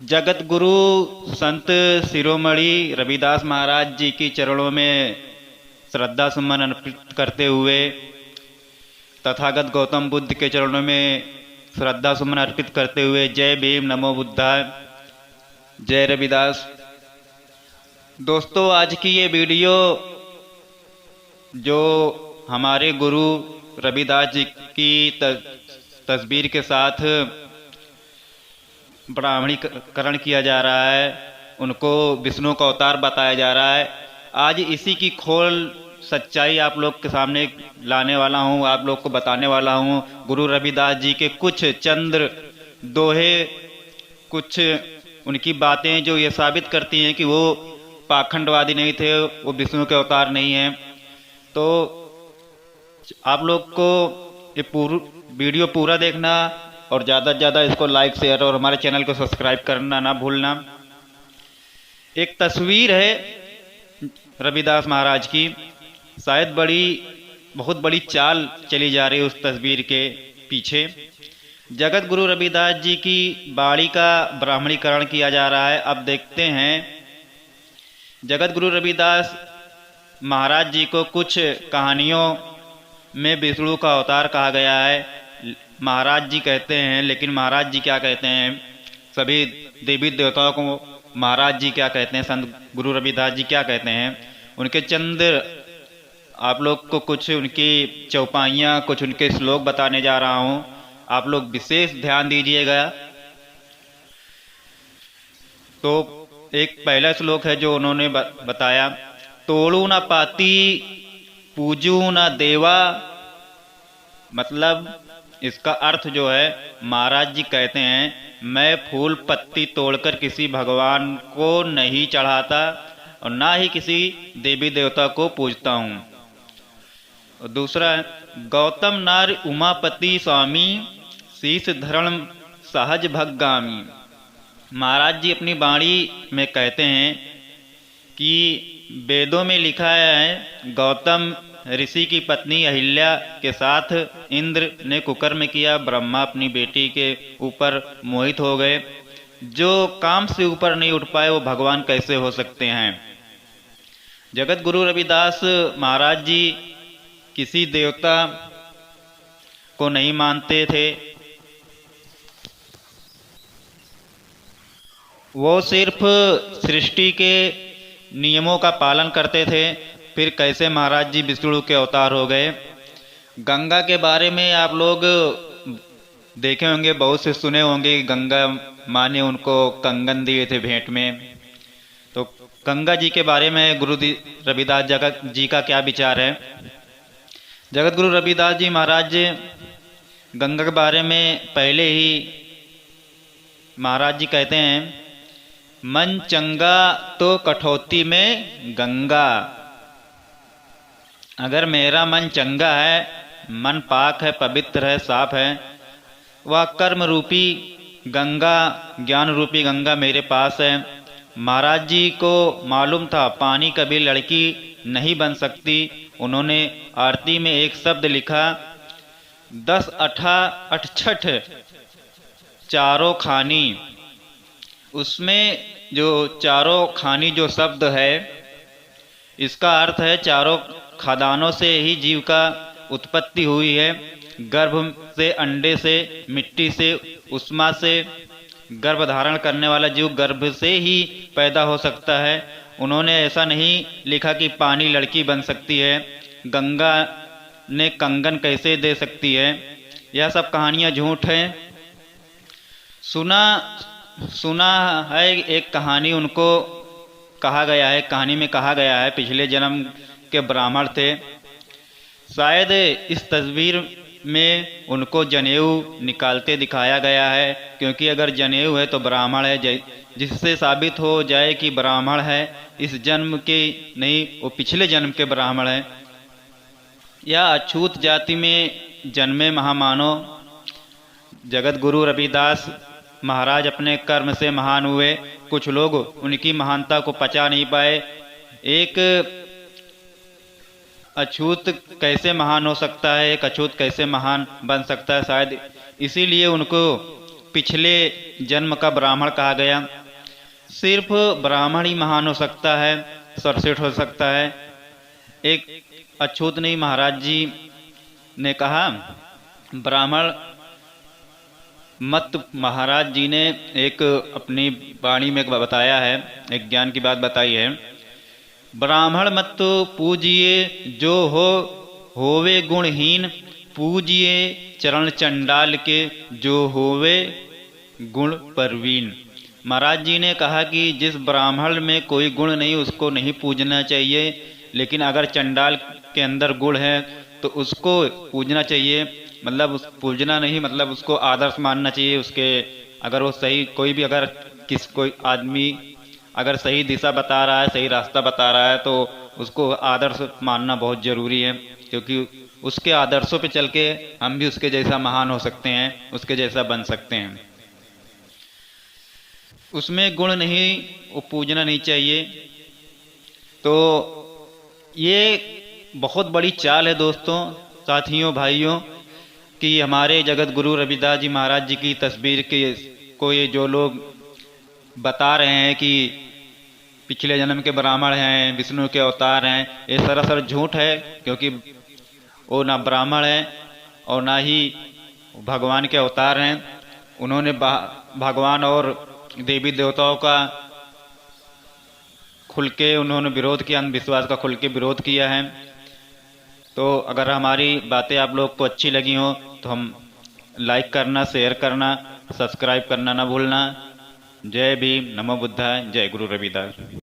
जगत गुरु संत शिरोमणि रविदास महाराज जी की चरणों में श्रद्धा सुमन अर्पित करते हुए तथागत गौतम बुद्ध के चरणों में श्रद्धा सुमन अर्पित करते हुए जय भीम नमो बुद्धाय जय रविदास। दोस्तों, आज की ये वीडियो जो हमारे गुरु रविदास जी की तस्वीर के साथ ब्राह्मणीकरण किया जा रहा है, उनको विष्णु का अवतार बताया जा रहा है। आज इसी की खोल सच्चाई आप लोग के सामने लाने वाला हूँ, आप लोग को बताने वाला हूँ। गुरु रविदास जी के कुछ चंद्र दोहे, कुछ उनकी बातें जो ये साबित करती हैं कि वो पाखंडवादी नहीं थे, वो विष्णु के अवतार नहीं हैं। तो आप लोग को ये वीडियो पूरा देखना और ज़्यादा से ज़्यादा इसको लाइक शेयर और हमारे चैनल को सब्सक्राइब करना ना भूलना। एक तस्वीर है रविदास महाराज की, शायद बहुत बड़ी चाल चली जा रही है उस तस्वीर के पीछे। जगत गुरु रविदास जी की बाणी का ब्राह्मणीकरण किया जा रहा है। अब देखते हैं जगत गुरु रविदास महाराज जी को कुछ कहानियों में विष्णु का अवतार कहा गया है, महाराज जी कहते हैं। लेकिन महाराज जी क्या कहते हैं, सभी देवी देवताओं को महाराज जी क्या कहते हैं, संत गुरु रविदास जी क्या कहते हैं। उनके चंद्र आप लोग को कुछ उनकी चौपाइयाँ, कुछ उनके श्लोक बताने जा रहा हूँ, आप लोग विशेष ध्यान दीजिएगा। तो एक पहला श्लोक है जो उन्होंने बताया, तोड़ू ना पाती पूजू ना देवा। मतलब इसका अर्थ जो है, महाराज जी कहते हैं मैं फूल पत्ती तोड़कर किसी भगवान को नहीं चढ़ाता और ना ही किसी देवी देवता को पूजता हूँ। और दूसरा है, गौतम नार उमापति स्वामी शीश धरण सहज भगगामी। महाराज जी अपनी वाणी में कहते हैं कि वेदों में लिखा है गौतम ऋषि की पत्नी अहिल्या के साथ इंद्र ने कुकर्म किया, ब्रह्मा अपनी बेटी के ऊपर मोहित हो गए। जो काम से ऊपर नहीं उठ पाए वो भगवान कैसे हो सकते हैं। जगत गुरु रविदास महाराज जी किसी देवता को नहीं मानते थे, वो सिर्फ सृष्टि के नियमों का पालन करते थे। फिर कैसे महाराज जी विष्णु के अवतार हो गए। गंगा के बारे में आप लोग देखे होंगे, बहुत से सुने होंगे, गंगा माँ ने उनको कंगन दिए थे भेंट में। तो गंगा जी के बारे में गुरु रविदास जगत जी का क्या विचार है। जगत गुरु रविदास जी महाराज गंगा के बारे में पहले ही महाराज जी कहते हैं, मन चंगा तो कठौती में गंगा। अगर मेरा मन चंगा है, मन पाक है, पवित्र है, साफ है, वह कर्म रूपी गंगा, ज्ञान रूपी गंगा मेरे पास है। महाराज जी को मालूम था पानी कभी लड़की नहीं बन सकती। उन्होंने आरती में एक शब्द लिखा, 10 अठा 68 चारों खानी। उसमें जो चारों खानी जो शब्द है, इसका अर्थ है चारों खादानों से ही जीव का उत्पत्ति हुई है। गर्भ से, अंडे से, मिट्टी से, उष्मा से गर्भ धारण करने वाला जीव गर्भ से ही पैदा हो सकता है। उन्होंने ऐसा नहीं लिखा कि पानी लड़की बन सकती है, गंगा ने कंगन कैसे दे सकती है। यह सब कहानियाँ झूठ हैं। सुना है एक कहानी, उनको कहा गया है, कहानी में कहा गया है पिछले जन्म के ब्राह्मण थे। शायद इस तस्वीर में उनको जनेऊ निकालते दिखाया गया है, क्योंकि अगर जनेऊ है तो ब्राह्मण है, जिससे साबित हो जाए कि ब्राह्मण है, इस जन्म के नहीं, वो पिछले जन्म के ब्राह्मण है। या अछूत जाति में जन्मे महामानव जगत गुरु रविदास महाराज अपने कर्म से महान हुए। कुछ लोग उनकी महानता को पचा नहीं पाए। एक अछूत कैसे महान हो सकता है, एक अछूत कैसे महान बन सकता है, शायद इसीलिए उनको पिछले जन्म का ब्राह्मण कहा गया। सिर्फ ब्राह्मण ही महान हो सकता है, सरसेठ हो सकता है। एक अछूतनी महाराज जी ने कहा, ब्राह्मण मत महाराज जी ने एक अपनी वाणी में बताया है, एक ज्ञान की बात बताई है। ब्राह्मण मत पूजिए जो होवे गुणहीन, पूजिए चरण चंडाल के जो होवे गुण परवीन। महाराज जी ने कहा कि जिस ब्राह्मण में कोई गुण नहीं उसको नहीं पूजना चाहिए, लेकिन अगर चंडाल के अंदर गुण है तो उसको पूजना चाहिए। मतलब उस पूजना नहीं, मतलब उसको आदर्श मानना चाहिए। उसके अगर वो सही कोई भी अगर कोई आदमी अगर सही दिशा बता रहा है, सही रास्ता बता रहा है, तो उसको आदर्श मानना बहुत ज़रूरी है, क्योंकि उसके आदर्शों पे चल के हम भी उसके जैसा महान हो सकते हैं, उसके जैसा बन सकते हैं। उसमें गुण नहीं, वो पूजना नहीं चाहिए। तो ये बहुत बड़ी चाल है दोस्तों, साथियों, भाइयों, कि हमारे जगत गुरु रविदास जी महाराज जी की तस्वीर को ये जो लोग बता रहे हैं कि पिछले जन्म के ब्राह्मण हैं, विष्णु के अवतार हैं, ये सरासर झूठ है। क्योंकि वो ना ब्राह्मण है और ना ही भगवान के अवतार हैं। उन्होंने भगवान और देवी देवताओं का खुल के उन्होंने विरोध किया, अंधविश्वास का खुल के विरोध किया है। तो अगर हमारी बातें आप लोग को अच्छी लगी हो तो हम लाइक करना, शेयर करना, सब्सक्राइब करना ना भूलना। जय भीम, नमो बुद्धाय, जय गुरु रविदास।